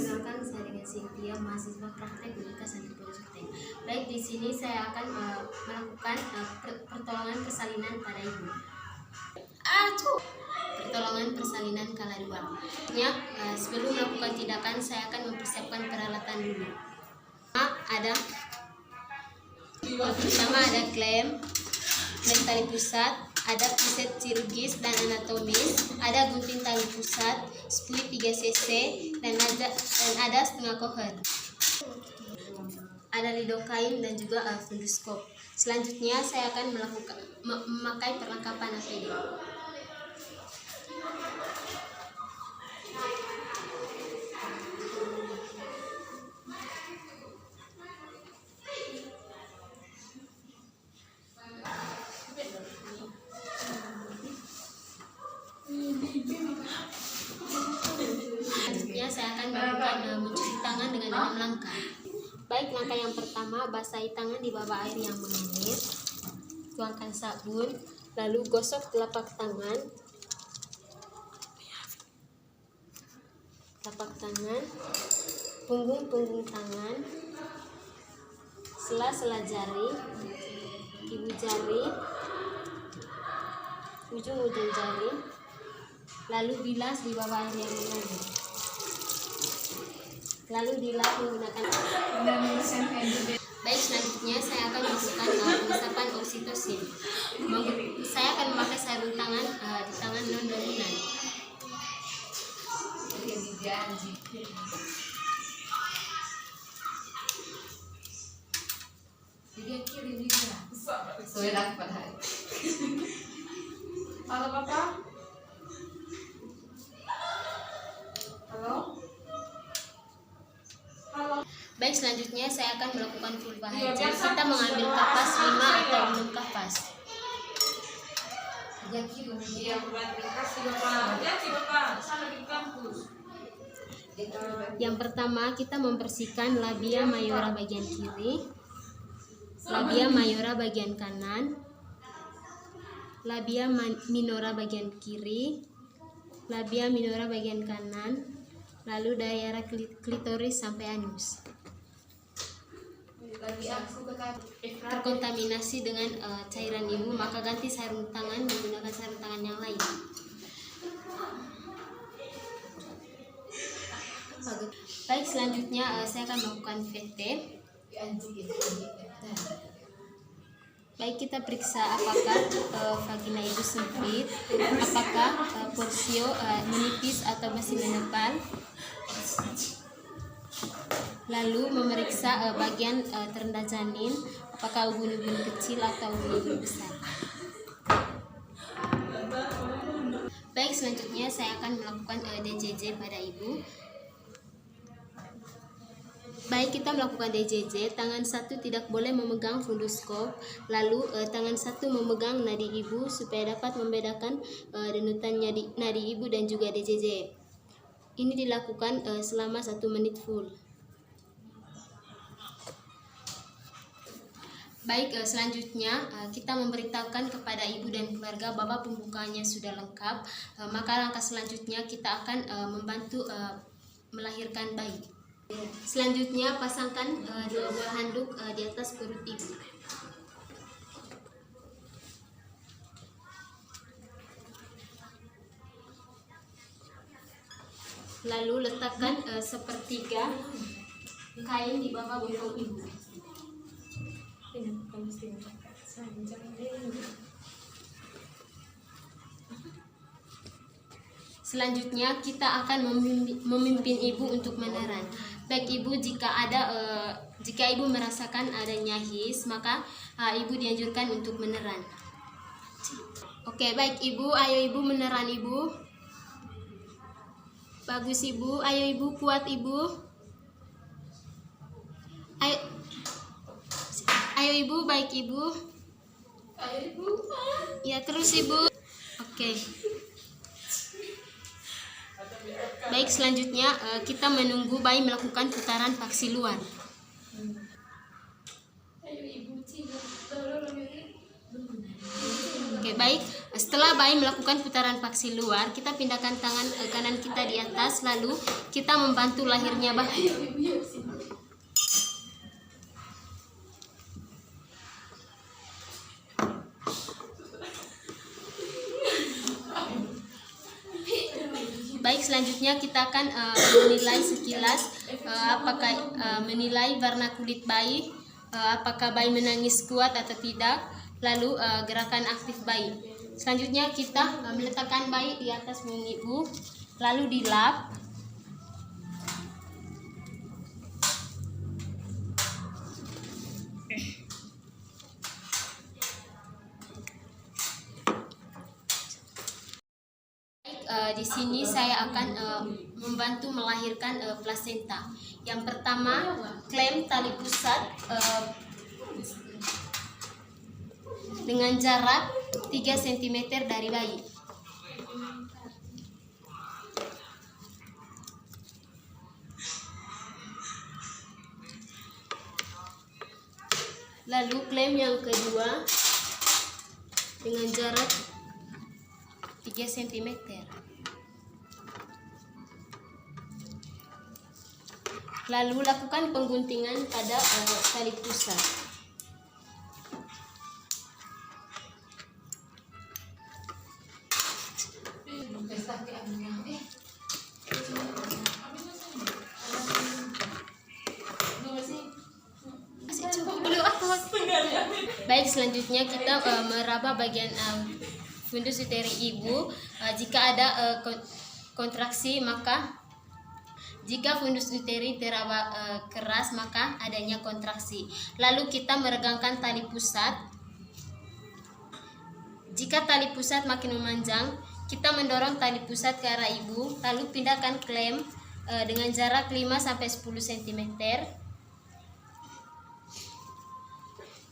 Perkenalkan, saya dengan Cynthia, mahasiswa praktek Unika Santri Pondok. Baik, di sini saya akan melakukan pertolongan persalinan pada ibu. Pertolongan persalinan kala dua. Sebelum melakukan tindakan, saya akan mempersiapkan peralatan dulu. Pertama ada klem tali pusat, ada piset chirurgis dan anatomis, ada gunting tali pusat, split 3 cc dan ada setengah koher. Ada lidokain dan juga funduskop. Selanjutnya saya akan memakai perlengkapan APD. Selanjutnya saya akan melakukan mencuci tangan dengan 6 langkah. Baik, langkah yang pertama, basahi tangan di bawah air yang mengalir, tuangkan sabun, lalu gosok telapak tangan, punggung tangan, sela-sela jari, ibu jari, ujung-ujung jari, lalu bilas di bawah air yang mengalir. Lalu dilas menggunakan. Baik, selanjutnya saya akan melakukan pengesapan oksitosin. Saya akan memakai sarung tangan di tangan non dominan. Halo Bapak. Baik, selanjutnya saya akan melakukan vulva hygiene. Kita mengambil kapas 5 atau 6 kapas. Yang pertama, kita membersihkan labia mayora bagian kiri, labia mayora bagian kanan, labia minora bagian kiri, labia minora bagian kanan, lalu daerah klitoris sampai anus. Terkontaminasi dengan cairan ibu, maka ganti sarung tangan menggunakan sarung tangan yang lain. Baik, selanjutnya saya akan melakukan VT. Baik, kita periksa apakah vagina ibu sempit, apakah porsio menipis atau masih menebal. Lalu memeriksa bagian terendah janin, apakah ubun-ubun kecil atau ubun-ubun besar. Baik, selanjutnya saya akan melakukan DJJ pada ibu. Baik, kita melakukan DJJ, tangan satu tidak boleh memegang funduskop, lalu tangan satu memegang nadi ibu supaya dapat membedakan denutan nadi ibu dan juga DJJ. Ini dilakukan selama 1 menit full. Baik, selanjutnya kita memberitahukan kepada ibu dan keluarga bahwa pembukaannya sudah lengkap. Maka langkah selanjutnya kita akan membantu melahirkan bayi. Selanjutnya pasangkan 2 buah handuk di atas perut ibu. Lalu letakkan sepertiga kain di bawah bokong ibu. Selanjutnya kita akan memimpin ibu untuk meneran. Baik ibu, jika ibu merasakan adanya his, maka ibu dianjurkan untuk meneran. Oke, baik ibu, ayo ibu meneran ibu. Bagus ibu, ayo ibu, kuat ibu. Ayo ibu, baik ibu. Ayo ibu. Ya, terus ibu. Oke. Baik, selanjutnya kita menunggu bayi melakukan putaran paksi luar. Ayo ibu, Oke, baik. Setelah bayi melakukan putaran paksi luar, kita pindahkan tangan kanan kita di atas, lalu kita membantu lahirnya bayi. Baik, selanjutnya kita akan menilai sekilas menilai warna kulit bayi, apakah bayi menangis kuat atau tidak, lalu gerakan aktif bayi. Selanjutnya kita meletakkan bayi di atas punggung ibu, lalu dilap. Di sini saya akan membantu melahirkan plasenta. Yang pertama, klem tali pusat dengan jarak 3 cm dari bayi. Lalu klem yang kedua dengan jarak 3 cm. Lalu lakukan pengguntingan pada tali pusat. Baik, selanjutnya kita meraba bagian fundus uteri ibu. Jika ada kontraksi, maka jika fundus uteri teraba keras, maka adanya kontraksi. Lalu kita meregangkan tali pusat. Jika tali pusat makin memanjang, kita mendorong tali pusat ke arah ibu, lalu pindahkan klem dengan jarak 5-10 cm.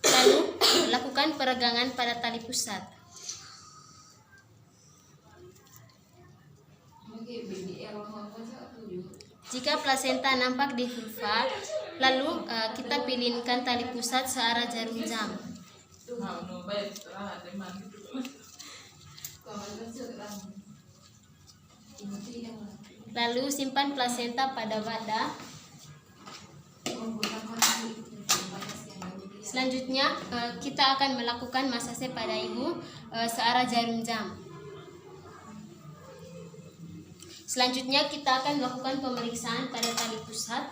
Lalu lakukan peregangan pada tali pusat. Jika plasenta nampak di vulva, lalu kita pilihkan tali pusat searah jarum jam. Lalu simpan plasenta pada wadah. Selanjutnya kita akan melakukan masase pada ibu searah jarum jam. Selanjutnya kita akan melakukan pemeriksaan pada tali pusat.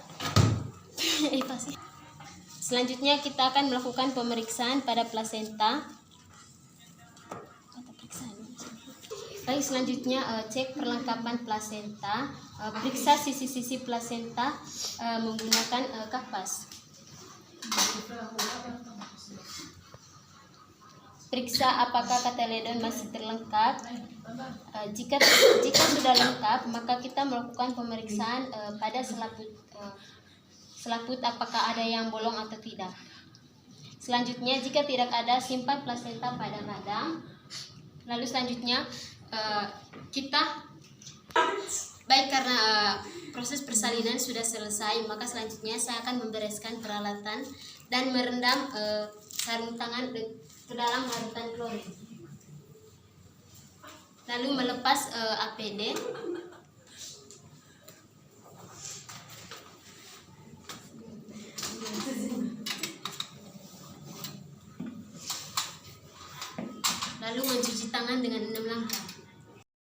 Selanjutnya kita akan melakukan pemeriksaan pada plasenta. Baik, selanjutnya cek perlengkapan plasenta. Periksa sisi-sisi plasenta menggunakan kapas. Periksa apakah kateledon masih terlengkap. Jika sudah lengkap, maka kita melakukan pemeriksaan pada selaput apakah ada yang bolong atau tidak. Selanjutnya, jika tidak ada, simpan plasenta pada radang. Lalu selanjutnya baik, karena proses persalinan sudah selesai, maka selanjutnya saya akan membereskan peralatan dan merendam sarung tangan ke dalam larutan klorin. Lalu melepas APD. Lalu mencuci tangan dengan 6 langkah.